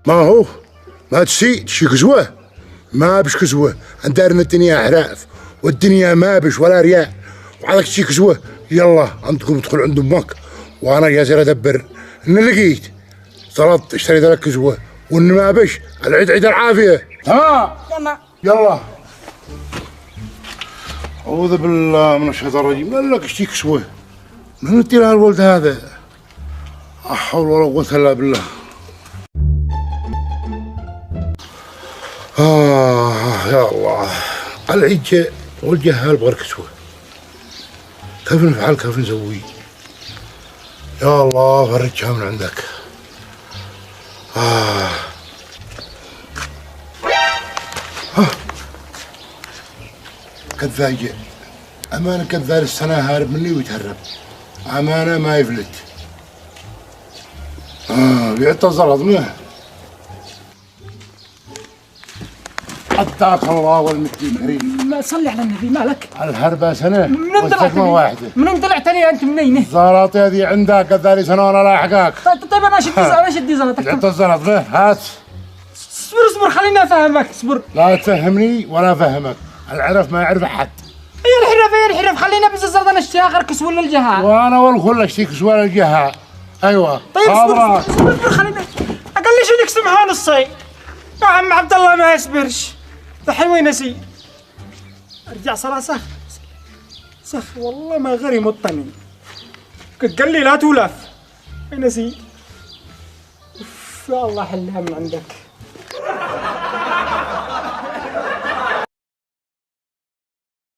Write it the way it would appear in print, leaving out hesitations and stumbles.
ما هو ما تشي كزوه ما بش كزوه عندنا الدنيا عراف والدنيا ما بش ولا رياء وعليك تشي كزوه. يلا عندكم ادخل عند امك وانا جالس ادبر ان لقيت طلبت اشتري ذلك كزوه وان ما بش العيد عيد العافيه. تمام يلا. اعوذ بالله من الشيطان الرجيم. قال لك اشتي كسوه من انت لها الولد هذا؟ لا حول ولا قوه الا بالله. يا الله العيد جاء والجهال بغير كسوه. كيف نفعل كيف نسوي؟ يا الله فرجها من عندك. كذاجة أمانة كذا السنة هارب مني ويتهرب أمانة ما يفلت. بيعتذر أظنه. أتاك الله والمتين كريم. ما صلي على النبي مالك؟ الهربة سنة من والسكمة واحدة. من طلعت لي أنت منين؟ زاراتي هذه عندك كذا سنة وأنا لاحقاك. طيب أنا شدي زلطك. بيعتذر أظنه. هات اصبر خليني أفهمك. اصبر لا تفهمني ولا أفهمك. العرف ما يعرف أحد. يا الحرف خلينا بس الزرد انا اشتري اخر كسوه للجهه. وانا والكل اشتري كسوه للجهه. ايوه طيب اصبر خلينا اقل شيء نقسم حال الصي. يا عم عبد الله ما يصبرش. الحين وين نسي؟ ارجع صلاه سخ والله ما غير مطمن. قال لي لا تولف. وين نسي؟ يا الله حلها من عندك.